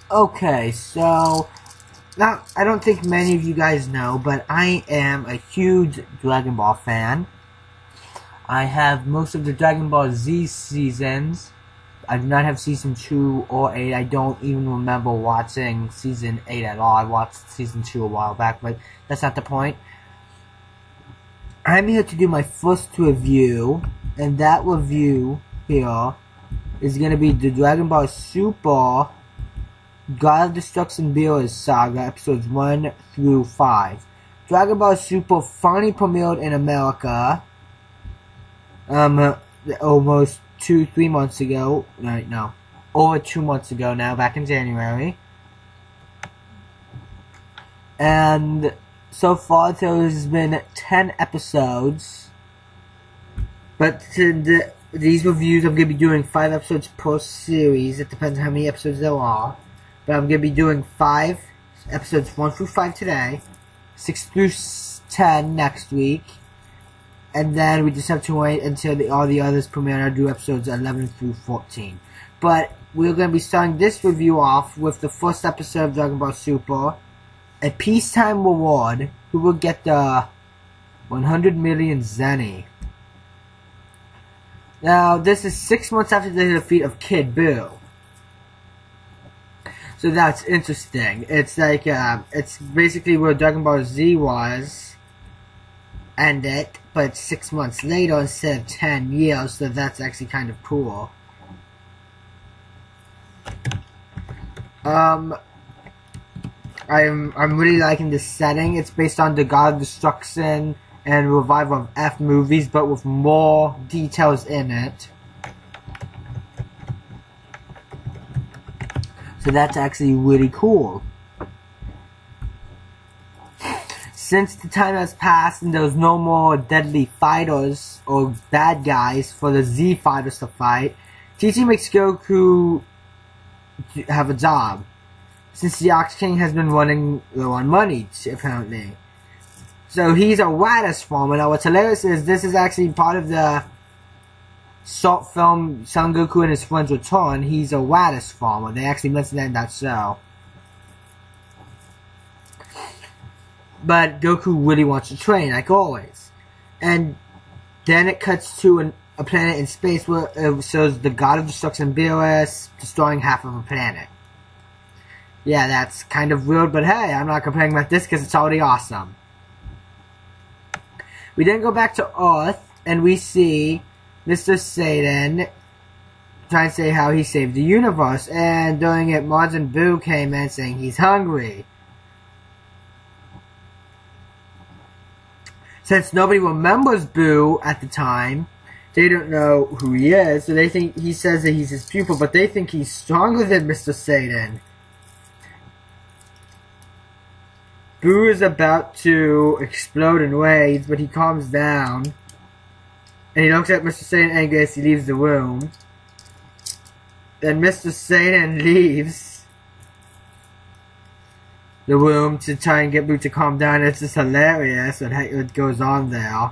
Okay, so now I don't think many of you guys know, but I am a huge Dragon Ball fan. I have most of the Dragon Ball Z seasons. I do not have season 2 or 8. I don't even remember watching season 8 at all. I watched season 2 a while back, but that's not the point. I'm here to do my first review, and that review here is going to be the Dragon Ball Super God of Destruction Beerus Saga, episodes 1 through 5. Dragon Ball Super finally premiered in America, almost 2-3 months ago. Right, no, over 2 months ago now, back in January. And so far there's been 10 episodes. But these reviews, I'm going to be doing 5 episodes per series. It depends how many episodes there are. But I'm going to be doing 5 episodes 1 through 5 today, 6 through 10 next week, and then we just have to wait until all the others premiere. I'll do episodes 11 through 14. But we're going to be starting this review off with the first episode of Dragon Ball Super, a peacetime reward. Who will get the 100 million Zenny? Now, this is 6 months after the defeat of Kid Buu. So that's interesting. It's like, it's basically where Dragon Ball Z was, ended, but 6 months later instead of 10 years, so that's actually kind of cool. I'm really liking this setting. It's based on the God of Destruction and Revival of F movies, but with more details in it. So that's actually really cool. Since the time has passed and there's no more deadly fighters or bad guys for the Z fighters to fight, Chi-Chi makes Goku have a job. Since the Ox King has been running low on money, apparently. So he's a Raditz farmer. Now what's hilarious is this is actually part of the short film Son Goku and His Friends Return. He's a Raditz farmer. They actually mentioned that in that show. But Goku really wants to train, like always. And then it cuts to a planet in space where it shows the God of Destruction Beerus destroying half of a planet. Yeah, that's kind of weird, but hey, I'm not complaining about this because it's already awesome. We then go back to Earth, and we see Mr. Satan trying to say how he saved the universe, and during it, Majin Buu came in saying he's hungry. Since nobody remembers Buu at the time, they don't know who he is, so they think he says that he's his pupil, but they think he's stronger than Mr. Satan. Buu is about to explode in waves, but he calms down. And he looks at Mr. Satan angry as he leaves the room. Then Mr. Satan leaves the room to try and get Buu to calm down. It's just hilarious what goes on there.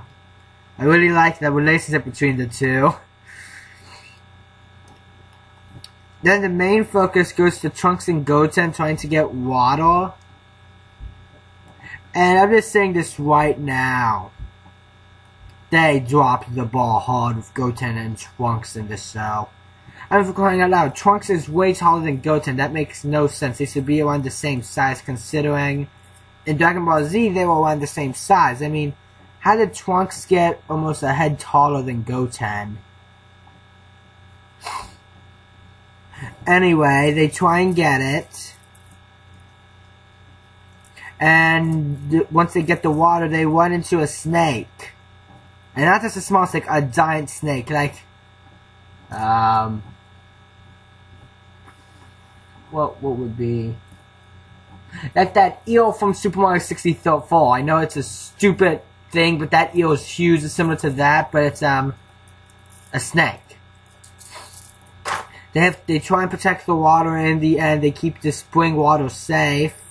I really like the relationship between the two. Then the main focus goes to Trunks and Goten trying to get water. And I'm just saying this right now. They dropped the ball hard with Goten and Trunks in this show. I'm for crying out loud. Trunks is way taller than Goten. That makes no sense. They should be around the same size, considering in Dragon Ball Z they were around the same size. I mean, how did Trunks get almost a head taller than Goten? Anyway, they try and get it. And once they get the water, they run into a snake. And not just a small snake, a giant snake. Like, what would be? Like that eel from Super Mario 64. I know it's a stupid thing, but that eel is huge. It's similar to that, but it's, a snake. They try and protect the water, and in the end, they keep the spring water safe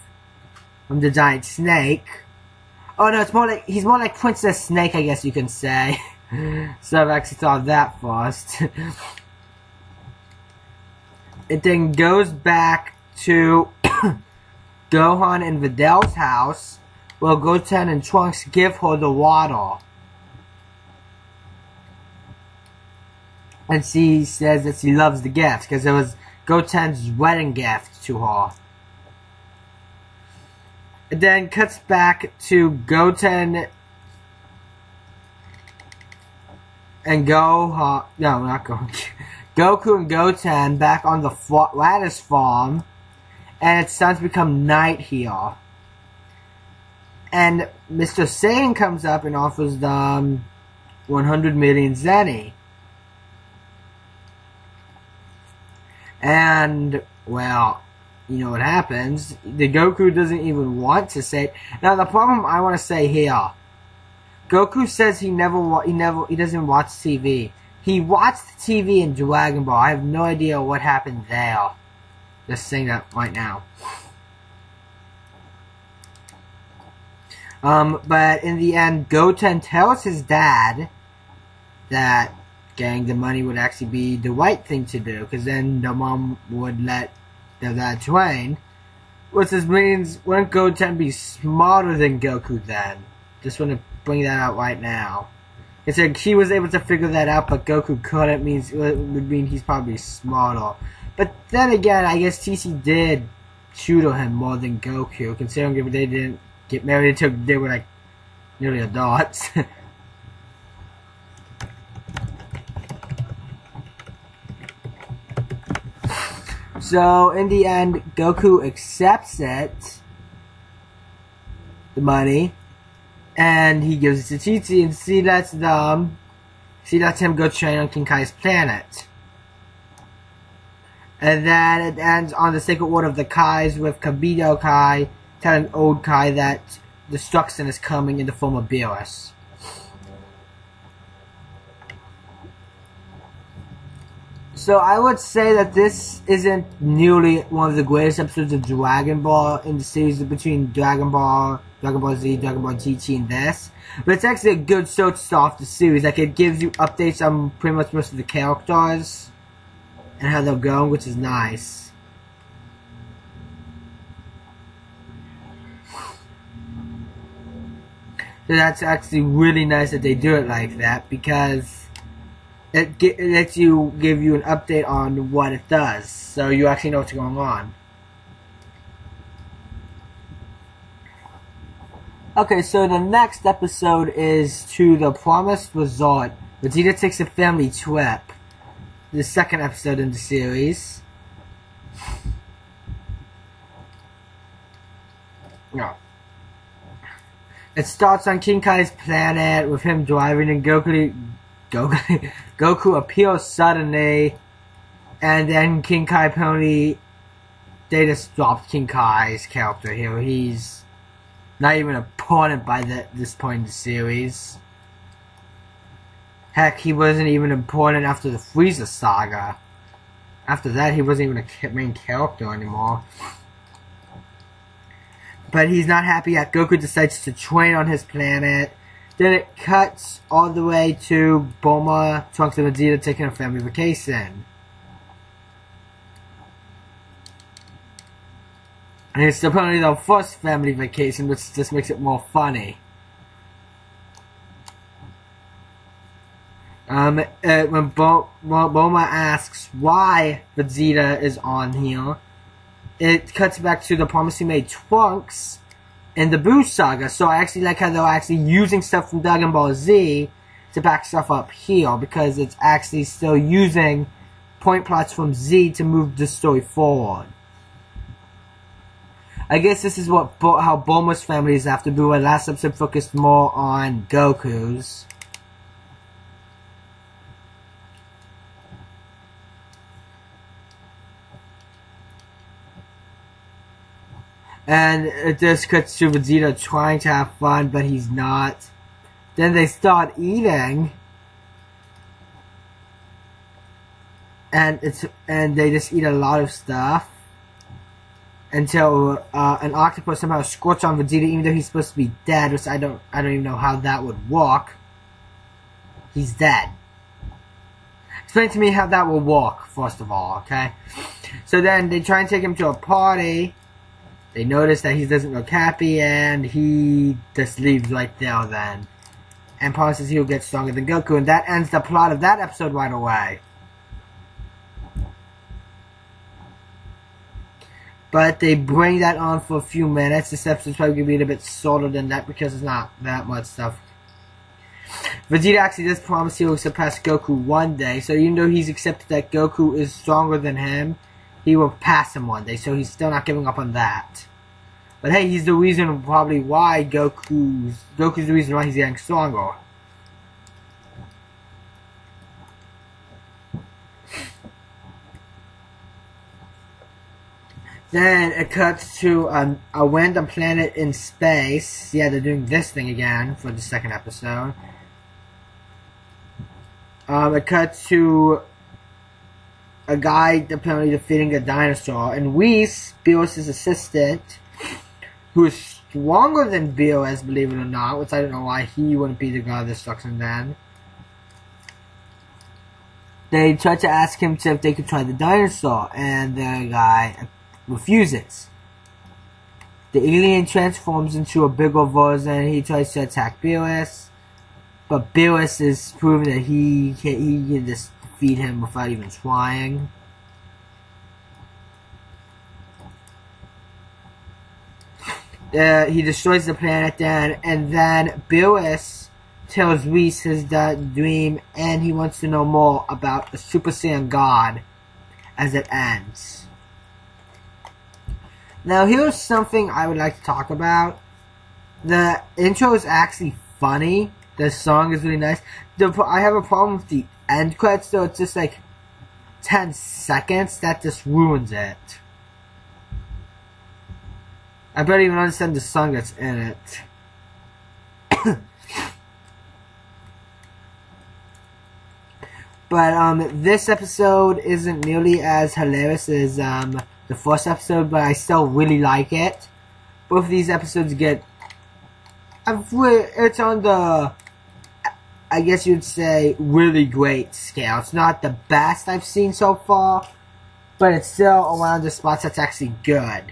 from the giant snake. Oh no, it's more like, he's more like Princess Snake, I guess you can say. So I've actually thought of that first. It then goes back to Gohan and Vidal's house, where Goten and Trunks give her the water. And she says that she loves the gift, because it was Goten's wedding gift to her. It then cuts back to Goten and Gohan, no, not Gohan, Goku and Goten back on the Lattice Farm, and it's starting to become night here. And Mr. Saiyan comes up and offers them 100 million Zenny. And, well, you know what happens. The Goku doesn't even want to say it. Now, the problem I want to say here, Goku says he doesn't watch TV. He watched TV in Dragon Ball. I have no idea what happened there. Just saying that right now. But in the end, Goten tells his dad that getting the money would actually be the right thing to do, because then the mom would let the dad train. Which means, wouldn't Goten be smarter than Goku then? Just want to bring that out right now. It's like he was able to figure that out, but Goku couldn't. Would mean he's probably smarter. But then again, I guess TC did tutor him more than Goku, considering if they didn't get married until they were like nearly adults. So in the end, Goku accepts it, the money. And he gives it to Chi-Chi, and she lets him go train on King Kai's planet. And then it ends on the Sacred Order of the Kais with Kabuto Kai telling old Kai that destruction is coming in the form of Beerus. So I would say that this isn't nearly one of the greatest episodes of Dragon Ball in the series between Dragon Ball Z, Dragon Ball GT, and this. But it's actually a good show to start off the series. Like, it gives you updates on pretty much most of the characters and how they're going, which is nice. So that's actually really nice that they do it like that, because it lets you give you an update on what it does, so you actually know what's going on. Okay, so the next episode is to the Promised Resort. Vegeta takes a family trip. The second episode in the series. No. It starts on King Kai's planet with him driving, and Goku appears suddenly, and then King Kai Pony, they just dropped King Kai's character here. He's not even important by this point in the series. Heck, he wasn't even important after the Frieza saga. After that, he wasn't even a main character anymore. But he's not happy that Goku decides to train on his planet. Then it cuts all the way to Bulma, Trunks, and Vegeta taking a family vacation. And it's apparently their first family vacation, which just makes it more funny. When Bulma asks why Vegeta is on here, it cuts back to the promise he made Trunks in the Buu saga. So I actually like how they're actually using stuff from Dragon Ball Z to back stuff up here, because it's actually still using point plots from Z to move the story forward. I guess this is how Bulma's family is after Buu. Last episode focused more on Goku's. And it just cuts to Vegeta trying to have fun, but he's not. Then they start eating. And they just eat a lot of stuff. Until an octopus somehow squirts on Vegeta, even though he's supposed to be dead, which I don't even know how that would work. He's dead. Explain to me how that will work, first of all, okay? So then they try and take him to a party. They notice that he doesn't look happy, and he just leaves right there then. And promises he'll get stronger than Goku, and that ends the plot of that episode right away. But they bring that on for a few minutes. This episode's probably going to be a bit shorter than that because there's not that much stuff. Vegeta actually does promise he will surpass Goku one day, so even though he's accepted that Goku is stronger than him, he will pass him one day, so he's still not giving up on that. But hey, he's the reason probably why Goku's the reason why he's getting stronger. Then it cuts to a random planet in space. Yeah, they're doing this thing again for the second episode. It cuts to a guy apparently defeating a dinosaur, and Whis, Beerus' assistant, who is stronger than Beerus, believe it or not, which I don't know why he wouldn't be the god of destruction then. They try to ask him if they could try the dinosaur, and the guy refuses. The alien transforms into a bigger version. He tries to attack Beerus, but Beerus is proven that he can just defeat him without even trying. He destroys the planet then, and then Beerus tells Whis his dream, and he wants to know more about the Super Saiyan God as it ends. Now here's something I would like to talk about. The intro is actually funny. The song is really nice. I have a problem with the end credits, so it's just like 10 seconds. That just ruins it. I barely even understand the song that's in it. But this episode isn't nearly as hilarious as the first episode, but I still really like it. Both of these episodes get... it's on the... I guess you'd say really great scale. It's not the best I've seen so far, but it's still around the spots that's actually good.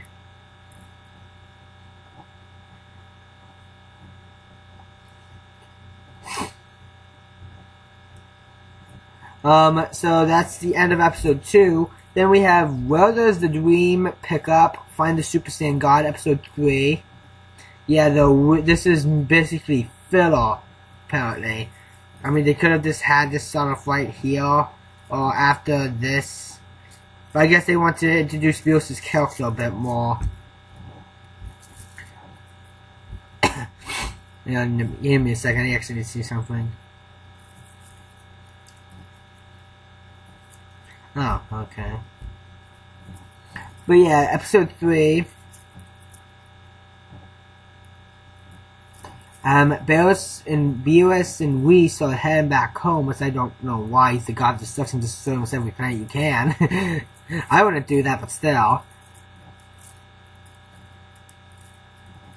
So that's the end of episode 2. Then we have Where Does the Dream Pick Up? Find the Super Saiyan God, episode 3. Yeah, this is basically filler, apparently. I mean, they could have just had this song off right here, or after this. But I guess they want to introduce Beerus' character a bit more. Yeah, give me a second, I actually need to see something. Oh, okay. But yeah, episode 3. Beerus and Whis are heading back home, which I don't know why. He's the god of destruction, destroy almost every planet you can. I wouldn't do that, but still.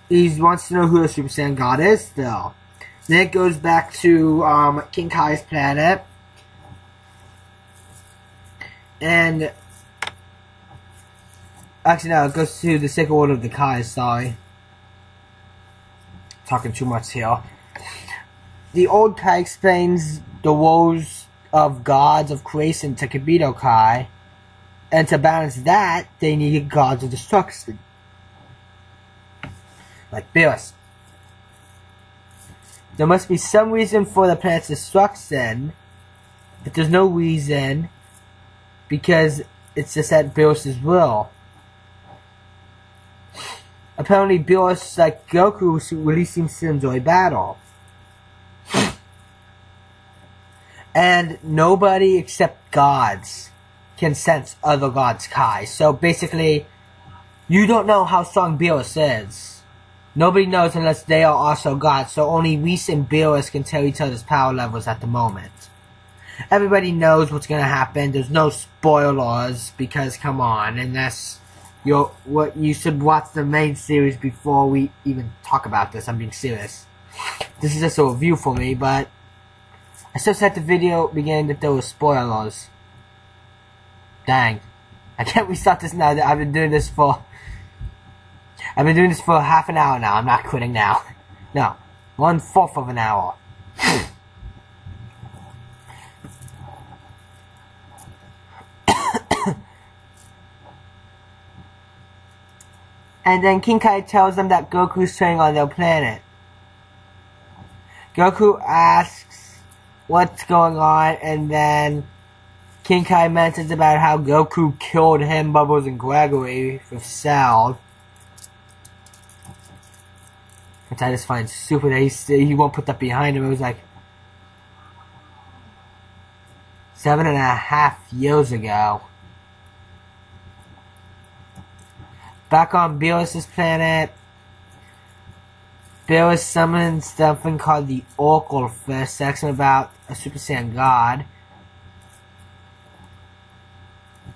He wants to know who the Super Saiyan God is still. Then it goes back to King Kai's planet. And actually no, it goes to the Sacred Order of the Kais, sorry. Talking too much here. The old Kai explains the woes of gods of creation to Kibito Kai, and to balance that, they needed gods of destruction. Like Beerus. There must be some reason for the planet's destruction, but there's no reason, because it's just at Beerus' will. Apparently Beerus, like Goku, really seems to enjoy battle. And nobody except gods can sense other gods' Kai. So basically, you don't know how strong Beerus is. Nobody knows unless they are also gods, so only Whis and Beerus can tell each other's power levels at the moment. Everybody knows what's gonna happen. There's no spoilers, because come on, unless you should watch the main series before we even talk about this. I'm being serious. This is just a review for me, but I still said at the video beginning that there were spoilers. Dang. I can't restart this now. I've been doing this for half an hour now. I'm not quitting now. No, 1/4 of an hour. And then King Kai tells them that Goku's training on their planet. Goku asks what's going on, and then King Kai mentions about how Goku killed him, Bubbles, and Gregory with Cell. Which I just find stupid that he won't put that behind him. It was like 7.5 years ago. Back on Beerus's planet, Beerus summons something called the Oracle Fist, asks him about a Super Saiyan God.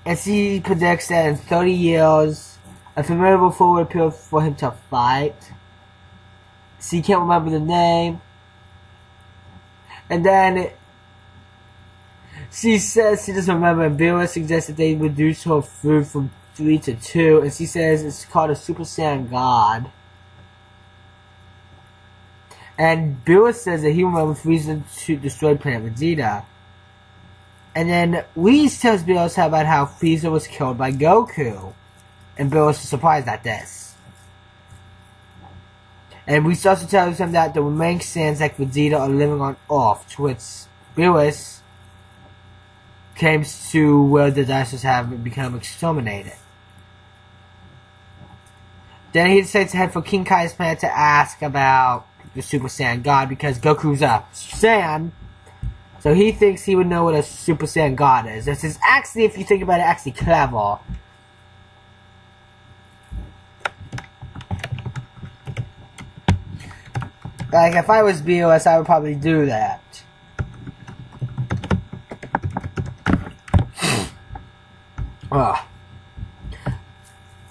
And he predicts that in 30 years, a formidable foe will appear for him to fight. So he can't remember the name. And then she says she doesn't remember, and Beerus suggests that they reduce her food from 3 to 2, and she says it's called a Super Saiyan God. And Beerus says that he remembers Frieza to destroy Planet Vegeta. And then Whis tells Beerus about how Frieza was killed by Goku. And Beerus is surprised at this. And Whis also tells him that the remaining Saiyans like Vegeta are living on Earth, to which Beerus claims to where the dinosaurs have become exterminated. Then he decides to head for King Kai's planet to ask about the Super Saiyan God, because Goku's a Saiyan, so he thinks he would know what a Super Saiyan God is. This is actually, if you think about it, actually clever. Like, if I was Beerus, I would probably do that. Ugh.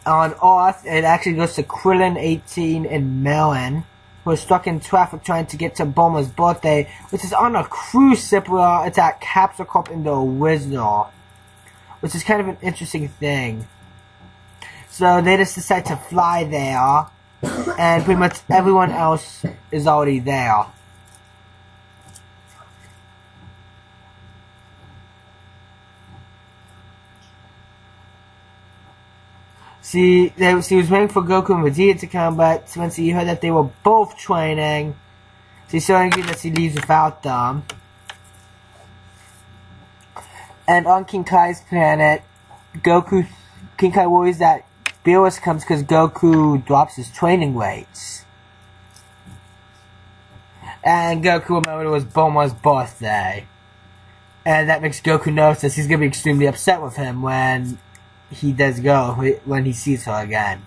On Earth, it actually goes to Krillin 18 and Melon, who are stuck in traffic trying to get to Bulma's birthday, which is on a cruise ship where it's at Capsule Corp in the original, which is kind of an interesting thing. So they just decide to fly there, and pretty much everyone else is already there. She was waiting for Goku and Vegeta to come, but when she heard that they were both training, she's so angry that she leaves without them. And on King Kai's planet, King Kai worries that Beerus comes because Goku drops his training weights. And Goku remembered it was Bulma's birthday. And that makes Goku nervous that he's going to be extremely upset with him when he does go, when he sees her again.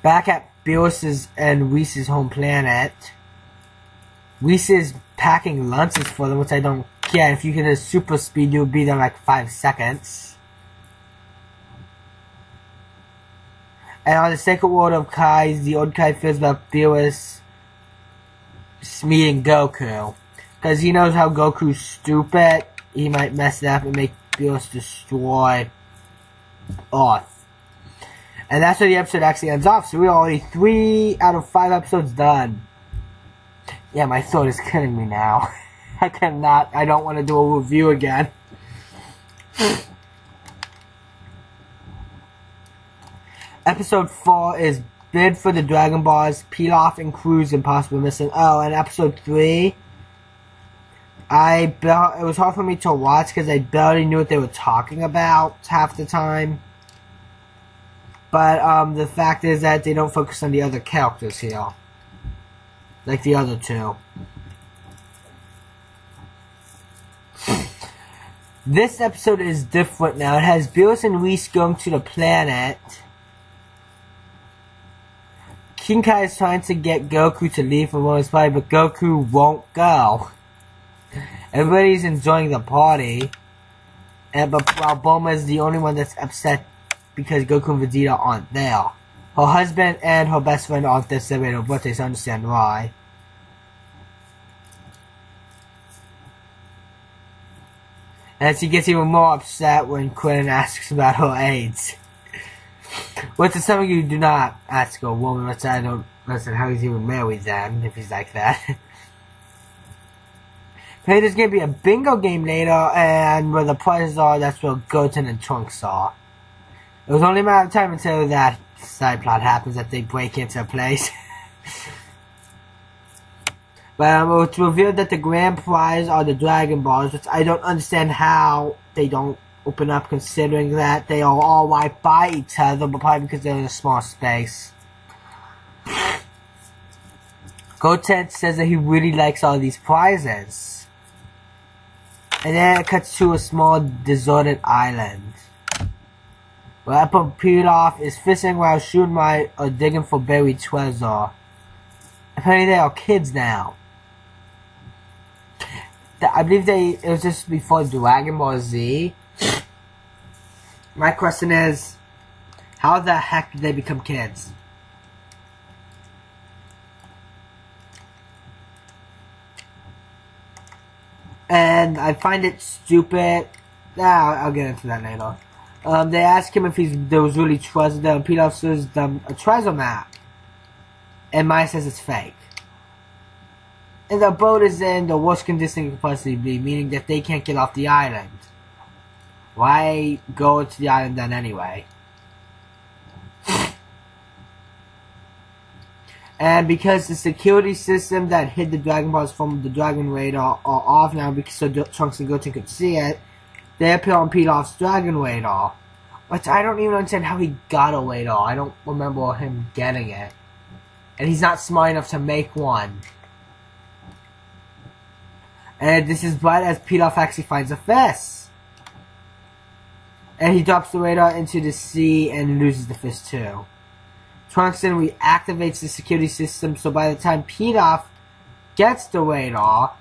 Back at Beerus's and Whis' home planet, Whis is packing lunches for them, which I don't get. If you could have super speed, you would be there in like 5 seconds. And on the second world of Kai's, the old Kai feels about Beerus meeting Goku, because he knows how Goku's stupid. He might mess it up and make Beerus destroy Earth. And that's where the episode actually ends off. So we're already 3 out of 5 episodes done. Yeah, my throat is killing me now. I don't want to do a review again. Episode 4 is Bid for the Dragon Balls, Pilaf and Cruz Impossible Mission. Oh, and episode 3, it was hard for me to watch because I barely knew what they were talking about half the time. But the fact is that they don't focus on the other characters here, like the other two. This episode is different now. It has Beerus and Whis going to the planet. King Kai is trying to get Goku to leave from his body, but Goku won't go. Everybody's enjoying the party, but while Bulma is the only one that's upset because Goku and Vegeta aren't there. Her husband and her best friend aren't there celebrating her birthday, so I understand why. And she gets even more upset when Quinn asks about her AIDS. Which is something you do not ask a woman, which I don't listen how he's even married then, if he's like that. Hey, there's gonna be a bingo game later, and where the prizes are, that's where Goten and Trunks are. It was only a matter of time until that side plot happens, that they break into a place. But it's revealed that the grand prize are the Dragon Balls, which I don't understand how they don't open up, considering that they are all right by each other, but probably because they're in a small space. Goten says that he really likes all these prizes. And then it cuts to a small deserted island. Where Apple Pilaf is fishing while Shunmai are digging for buried treasure. Apparently they are kids now. I believe it was just before Dragon Ball Z. My question is, how the heck did they become kids? And I find it stupid. I'll get into that later. They ask him if there was really treasure there, and Pilaf says a treasure map. And Maya says it's fake. And the boat is in the worst condition it could possibly be, meaning that they can't get off the island. Why go to the island then anyway? And because the security system that hid the Dragon Balls from the Dragon Radar are off now, because so Trunks and Goten could see it, they appear on Pilaf's Dragon Radar. Which I don't even understand how he got a radar. I don't remember him getting it. And he's not smart enough to make one. And this is right as Pilaf actually finds a fish. And he drops the radar into the sea and loses the fish too. Trunks then reactivates the security system, so by the time Pilaf gets the radar,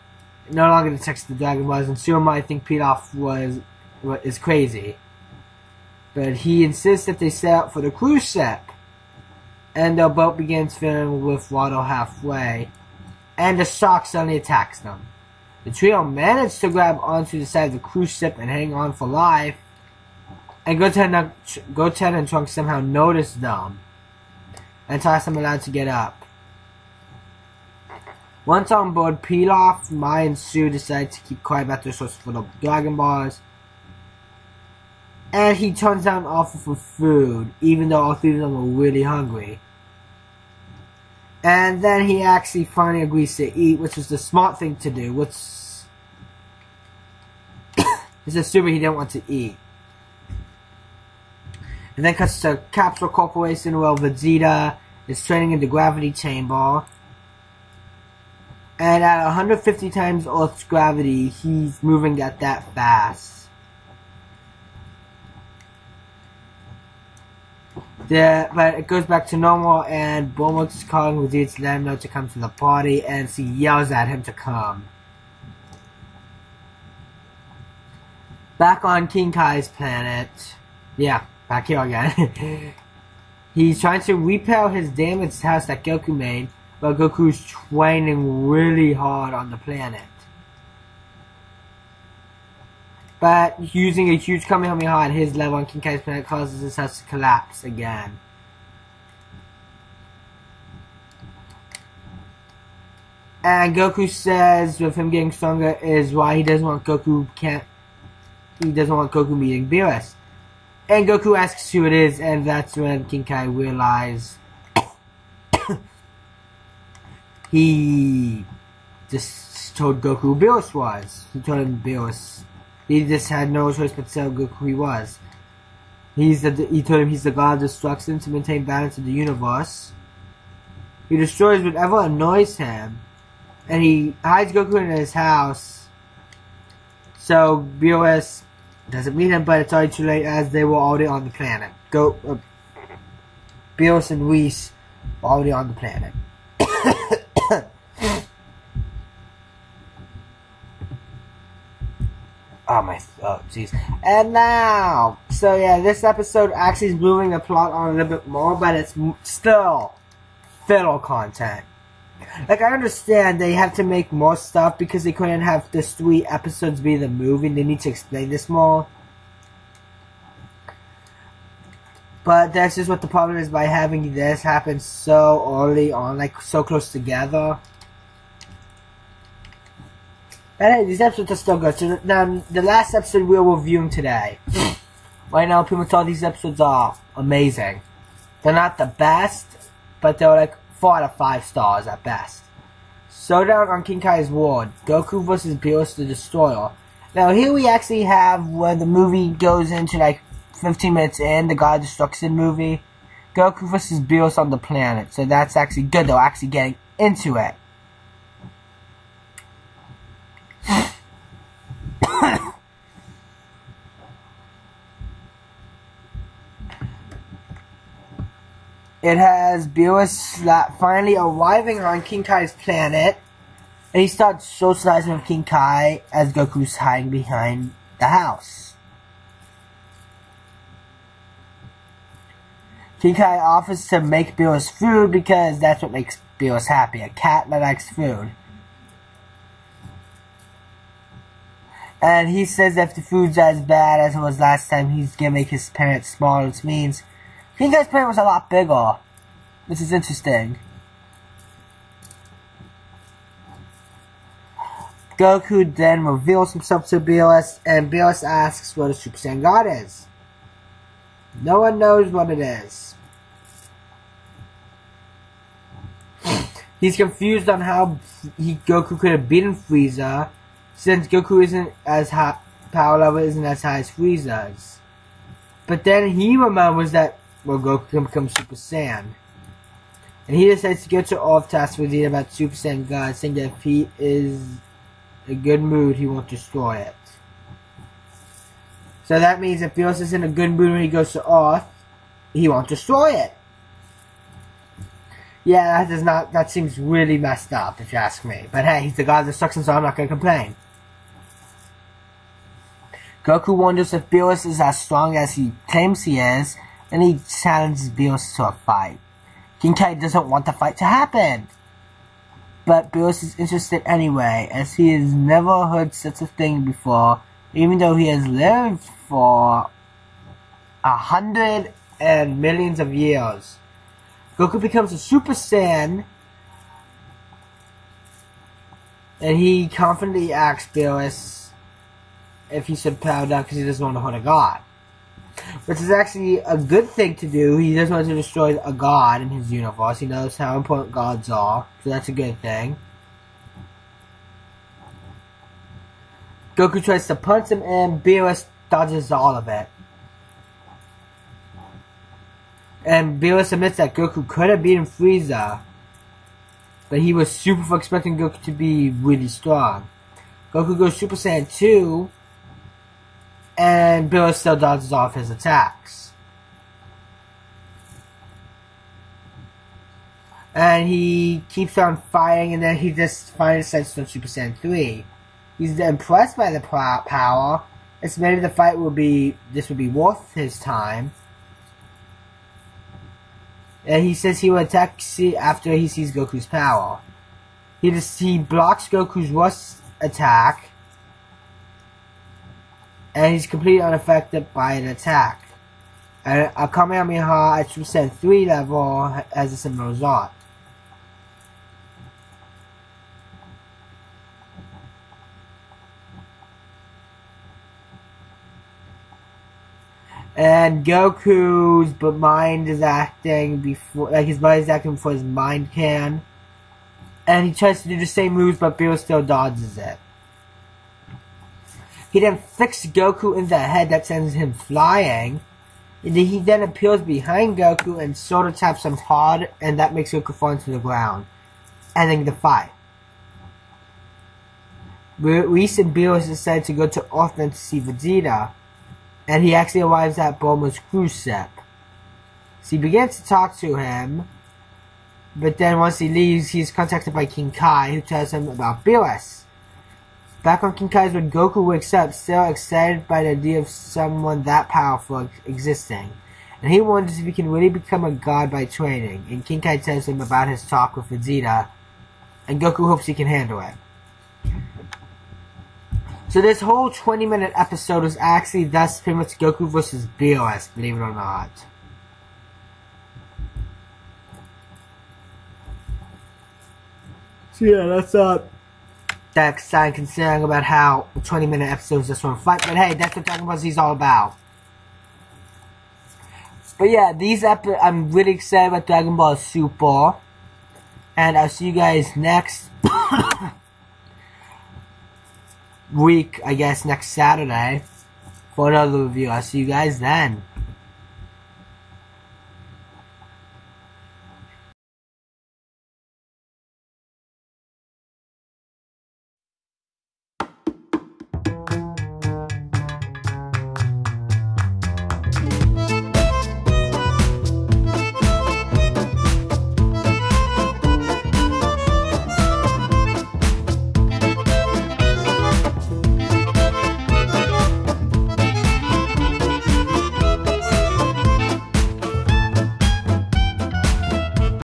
it no longer detects the Dragon Balls, and Suma might think Pilaf is crazy. But he insists that they set out for the cruise ship. And their boat begins filling with water halfway. And the shark suddenly attacks them. The trio manage to grab onto the side of the cruise ship and hang on for life. And Goten and Trunks somehow notice them. And toss them allowed to get up. Once on board, Pilaf, Mai, and Sue decide to keep quiet about their source for the Dragon Balls. And he turns down an offer for food, even though all three of them are really hungry. And then he actually finally agrees to eat, which was the smart thing to do, which is assuming he didn't want to eat. And then cuts to Capsule Corporation where Vegeta is training in the gravity chamber. And at 150 times Earth's gravity, he's moving at that fast. But it goes back to normal, and Bulma is calling Vegeta to let him know to come to the party, and she yells at him to come. Back on King Kai's planet. Yeah. Back here again. He's trying to repair his damaged house that Goku made, but Goku's training really hard on the planet. But using a huge Kamehameha at his level on King Kai's planet causes his house to collapse again. And Goku says with him getting stronger is why he doesn't want Goku meeting Beerus. And Goku asks who it is, and that's when King Kai realizes he just told Goku who Beerus was. He told him Beerus. He just had no choice but to tell Goku who he was. He told him he's the god of destruction to maintain balance in the universe. He destroys whatever annoys him, and he hides Goku in his house. So Beerus doesn't meet him, but it's already too late as they were already on the planet. Beerus and Whis were already on the planet. Oh my, oh jeez. And now, so yeah, this episode actually is moving the plot on a little bit more, but it's still filler content. Like, I understand they have to make more stuff because they couldn't have this 3 episodes be the movie. They need to explain this more. But that's just what the problem is by having this happen so early on, like, so close together. And hey, these episodes are still good. So now, the last episode we're reviewing today. Right now, pretty much all these episodes are amazing. They're not the best, but they're like 4 out of 5 stars at best. Showdown on King Kai's World. Goku vs. Beerus the Destroyer. Now here we actually have where the movie goes into like 15 minutes in, the God of Destruction movie. Goku vs. Beerus on the planet. So that's actually good. They're actually getting into it. It has Beerus finally arriving on King Kai's planet, and he starts socializing with King Kai as Goku's hiding behind the house. King Kai offers to make Beerus food because that's what makes Beerus happy, a cat that likes food. And he says if the food's as bad as it was last time, he's gonna make his planet smaller, which means King Kai's planet was a lot bigger, which is interesting. Goku then reveals himself to Beerus, and Beerus asks what a Super Saiyan God is. No one knows what it is. He's confused on how Goku could have beaten Frieza, since Goku isn't as high, power level isn't as high as Frieza's. But then he remembers that, well, Goku can become Super Saiyan. And he decides to go to Earth to ask Vegeta about Super Saiyan God, saying that if he is in a good mood, he won't destroy it. So that means if Beerus is in a good mood when he goes to Earth, he won't destroy it. Yeah, that seems really messed up, if you ask me. But hey, he's the God of Destruction, so I'm not going to complain. Goku wonders if Beerus is as strong as he claims he is, and he challenges Beerus to a fight. King Kai doesn't want the fight to happen, but Beerus is interested anyway, as he has never heard such a thing before, even though he has lived for 100 and millions of years. Goku becomes a Super Saiyan, and he confidently asks Beerus if he should power down because he doesn't want to hurt a god. Which is actually a good thing to do. He doesn't want to destroy a god in his universe. He knows how important gods are, so that's a good thing. Goku tries to punch him, and Beerus dodges all of it. And Beerus admits that Goku could have beaten Frieza, but he was super expecting Goku to be really strong. Goku goes Super Saiyan 2, and Beerus still dodges off his attacks. And he keeps on fighting, and then he just finally decides to Super Saiyan 3. He's impressed by the power. It's maybe the fight would be worth his time. And he says he will attack after he sees Goku's power. He blocks Goku's worst attack, and he's completely unaffected by an attack. And a Kamehameha at Super Saiyan 3 level has a similar result. And Goku's mind is acting before, like his body's acting before his mind can. And he tries to do the same moves, but Beerus still dodges it. He then flicks Goku in the head that sends him flying. And he then appears behind Goku and sort of taps him hard, and that makes Goku fall into the ground, ending the fight. Whis and Beerus decide to go to Earth to see Vegeta. And he actually arrives at Bulma's cruise ship. So he begins to talk to him, but then once he leaves, he's contacted by King Kai, who tells him about Beerus. Back on King Kai's when Goku wakes up, still excited by the idea of someone that powerful existing. And he wonders if he can really become a god by training. And King Kai tells him about his talk with Vegeta, And Goku hopes he can handle it. So this whole 20-minute episode is actually thus pretty much Goku versus BOS, believe it or not. So yeah, that's that exciting considering about how 20-minute episodes just want to fight. But hey, that's what Dragon Ball Z is all about. But yeah, I'm really excited about Dragon Ball Super. And I'll see you guys next week, I guess next Saturday, for another review. I'll see you guys then.